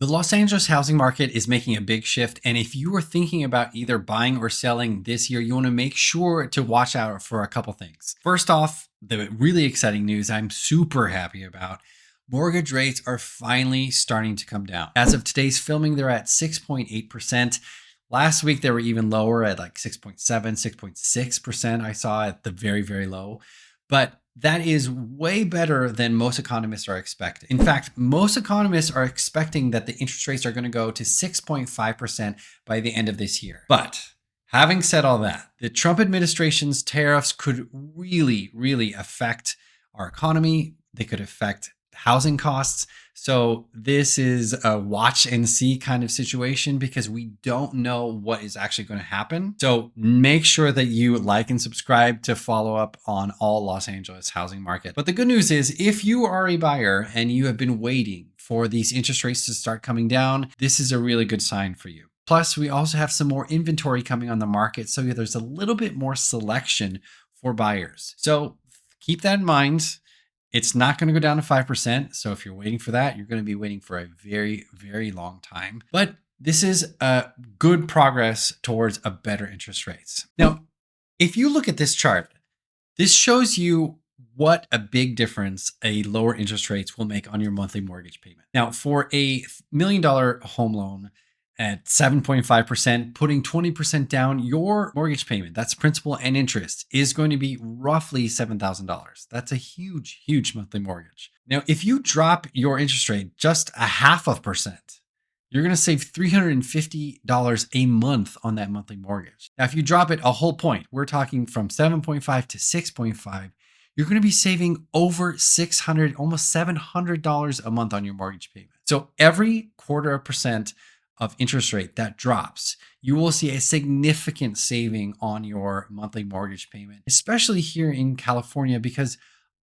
The Los Angeles housing market is making a big shift. And if you are thinking about either buying or selling this year, you want to make sure to watch out for a couple things. First off, the really exciting news I'm super happy about. Mortgage rates are finally starting to come down. As of today's filming, they're at 6.8%. Last week, they were even lower at like 6.7, 6.6%. I saw at the very, very low. But that is way better than most economists are expecting. In fact, most economists are expecting that the interest rates are going to go to 6.5% by the end of this year. But having said all that, the Trump administration's tariffs could really, really affect our economy. They could affect housing costs. So this is a watch and see kind of situation because we don't know what is actually going to happen. So make sure that you like and subscribe to follow up on all Los Angeles housing market. But the good news is if you are a buyer and you have been waiting for these interest rates to start coming down, this is a really good sign for you. Plus, we also have some more inventory coming on the market. So there's a little bit more selection for buyers. So keep that in mind. It's not going to go down to 5%. So if you're waiting for that, you're going to be waiting for a very, very long time. But this is a good progress towards a better interest rates. Now, if you look at this chart, this shows you what a big difference a lower interest rates will make on your monthly mortgage payment. Now, for a $1 million home loan, at 7.5%, putting 20% down, your mortgage payment, that's principal and interest, is going to be roughly $7,000. That's a huge, huge monthly mortgage. Now, if you drop your interest rate just 0.5%, you're going to save $350 a month on that monthly mortgage. Now, if you drop it a whole point, we're talking from 7.5 to 6.5, you're going to be saving over $600, almost $700 a month on your mortgage payment. So every 0.25% of interest rate that drops, you will see a significant saving on your monthly mortgage payment, especially here in California, because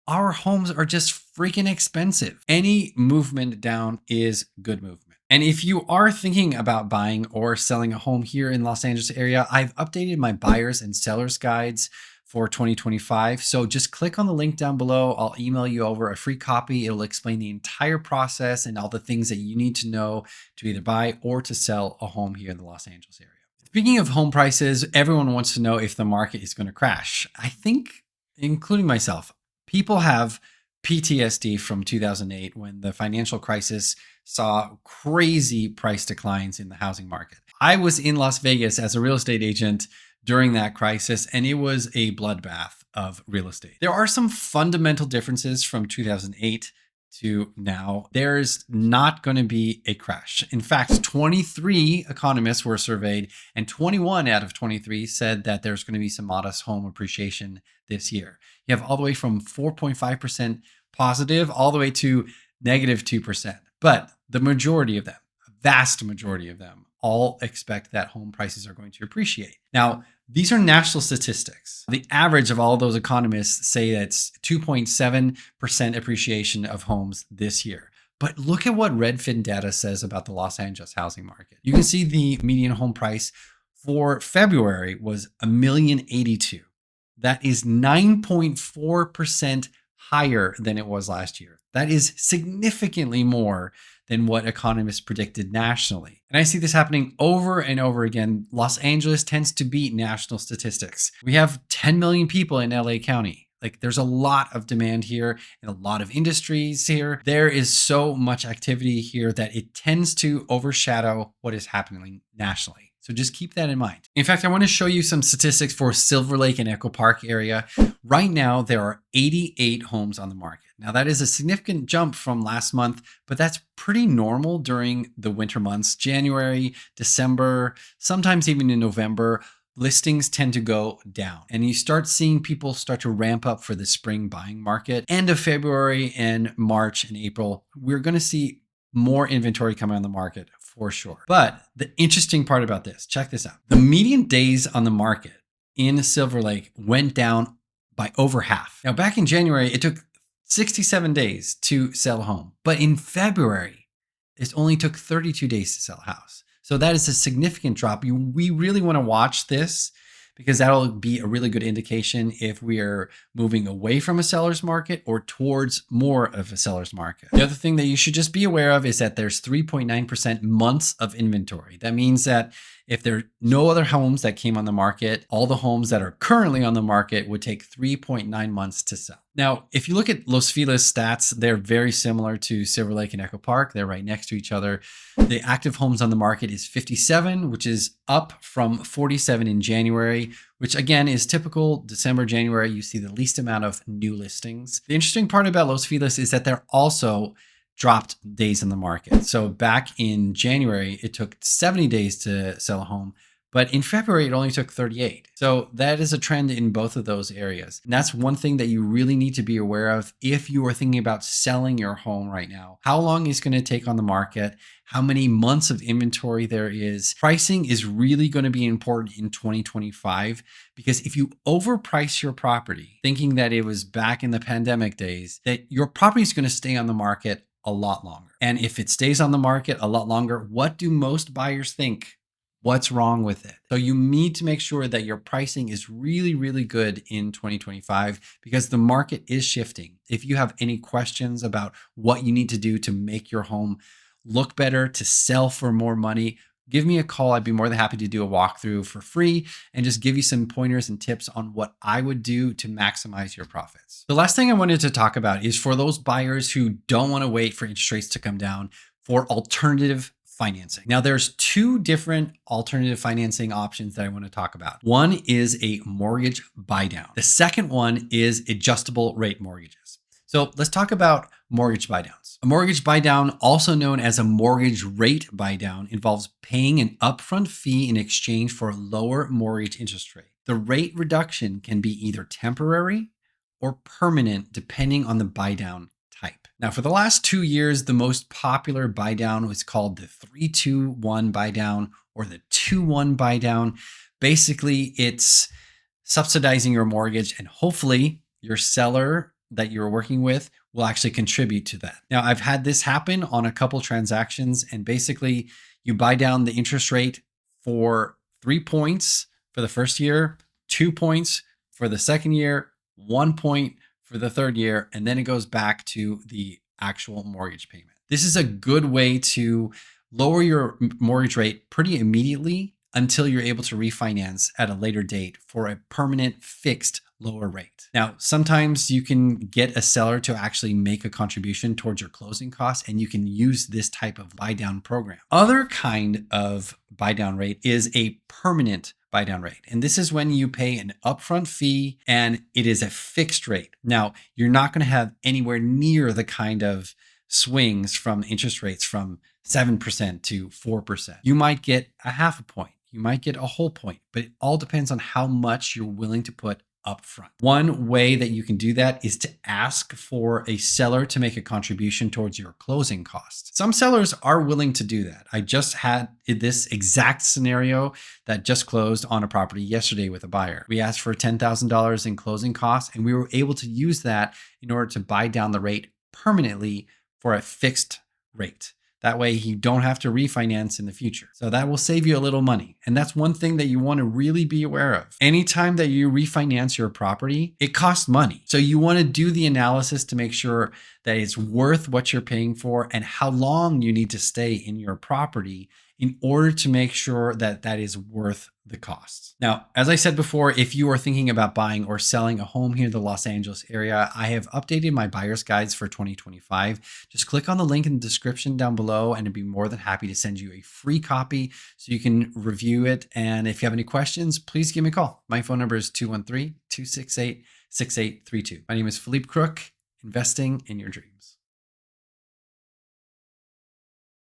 our homes are just freaking expensive. Any movement down is good movement. And if you are thinking about buying or selling a home here in Los Angeles area, I've updated my buyers and sellers guides for 2025. So just click on the link down below. I'll email you over a free copy. It'll explain the entire process and all the things that you need to know to either buy or to sell a home here in the Los Angeles area. Speaking of home prices, everyone wants to know if the market is going to crash. I think, including myself, people have PTSD from 2008 when the financial crisis saw crazy price declines in the housing market. I was in Las Vegas as a real estate agent during that crisis, and it was a bloodbath of real estate. There are some fundamental differences from 2008 to now. There's not going to be a crash. In fact, 23 economists were surveyed, and 21 out of 23 said that there's going to be some modest home appreciation this year. You have all the way from 4.5% positive all the way to negative 2%. But the majority of them, a vast majority of them, all expect that home prices are going to appreciate. Now, these are national statistics. The average of all those economists say that's 2.7% appreciation of homes this year. But look at what Redfin data says about the Los Angeles housing market. You can see the median home price for February was $1,082,000. That is 9.4% higher than it was last year. That is significantly more than what economists predicted nationally. And I see this happening over and over again. Los Angeles tends to beat national statistics. We have 10 million people in LA County. Like, there's a lot of demand here and a lot of industries here. There is so much activity here that it tends to overshadow what is happening nationally. So just keep that in mind. In fact, I want to show you some statistics for Silverlake and Echo Park area. Right now, there are 88 homes on the market. Now, that is a significant jump from last month, but that's pretty normal during the winter months. January, December, sometimes even in November, listings tend to go down. And you start seeing people start to ramp up for the spring buying market. End of February and March and April, we're going to see more inventory coming on the market for sure. But the interesting part about this, check this out. The median days on the market in Silverlake went down by over half. Now, back in January, it took 67 days to sell a home. But in February, it only took 32 days to sell a house. So that is a significant drop. We really want to watch this because that'll be a really good indication if we are moving away from a seller's market or towards more of a seller's market. The other thing that you should just be aware of is that there's 3.9% months of inventory. That means that if there are no other homes that came on the market, all the homes that are currently on the market would take 3.9 months to sell. Now, if you look at Los Feliz stats, they're very similar to Silverlake and Echo Park. They're right next to each other. The active homes on the market is 57, which is up from 47 in January, which again is typical. December, January, you see the least amount of new listings. The interesting part about Los Feliz is that they're also dropped days in the market. So back in January, it took 70 days to sell a home, but in February, it only took 38. So that is a trend in both of those areas. And that's one thing that you really need to be aware of if you are thinking about selling your home right now. How long is going to take on the market? How many months of inventory there is? Pricing is really going to be important in 2025, because if you overprice your property, thinking that it was back in the pandemic days, that your property is going to stay on the market a lot longer. And if it stays on the market a lot longer, what do most buyers think? What's wrong with it? So you need to make sure that your pricing is really, really good in 2025, because the market is shifting. If you have any questions about what you need to do to make your home look better, to sell for more money, give me a call. I'd be more than happy to do a walkthrough for free and just give you some pointers and tips on what I would do to maximize your profits. The last thing I wanted to talk about is for those buyers who don't want to wait for interest rates to come down, for alternative financing. Now, there's two different alternative financing options that I want to talk about. One is a mortgage buydown. The second one is adjustable rate mortgages. So let's talk about mortgage buydowns. A mortgage buydown, also known as a mortgage rate buydown, involves paying an upfront fee in exchange for a lower mortgage interest rate. The rate reduction can be either temporary or permanent, depending on the buydown type. Now, for the last 2 years, the most popular buydown was called the 3-2-1 buydown or the 2-1 buydown. Basically, it's subsidizing your mortgage, and hopefully your seller that you're working with will actually contribute to that. Now, I've had this happen on a couple transactions, and basically you buy down the interest rate for 3 points for the first year, 2 points for the second year, 1 point for the third year, and then it goes back to the actual mortgage payment. This is a good way to lower your mortgage rate pretty immediately until you're able to refinance at a later date for a permanent fixed lower rate. Now, sometimes you can get a seller to actually make a contribution towards your closing costs, and you can use this type of buy down program. Other kind of buy down rate is a permanent buy down rate. And this is when you pay an upfront fee and it is a fixed rate. Now, you're not going to have anywhere near the kind of swings from interest rates from 7% to 4%. You might get a half a point. You might get a whole point, but it all depends on how much you're willing to put upfront. One way that you can do that is to ask for a seller to make a contribution towards your closing costs. Some sellers are willing to do that. I just had this exact scenario that just closed on a property yesterday with a buyer. We asked for $10,000 in closing costs, and we were able to use that in order to buy down the rate permanently for a fixed rate. That way you don't have to refinance in the future. So that will save you a little money. And that's one thing that you want to really be aware of. Anytime that you refinance your property, it costs money. So you want to do the analysis to make sure that it's worth what you're paying for and how long you need to stay in your property in order to make sure that that is worth the costs. Now, as I said before, if you are thinking about buying or selling a home here in the Los Angeles area, I have updated my buyer's guides for 2025. Just click on the link in the description down below, and I'd be more than happy to send you a free copy so you can review it. And if you have any questions, please give me a call. My phone number is 213-268-6832. My name is Felipecrook, investing in your dreams.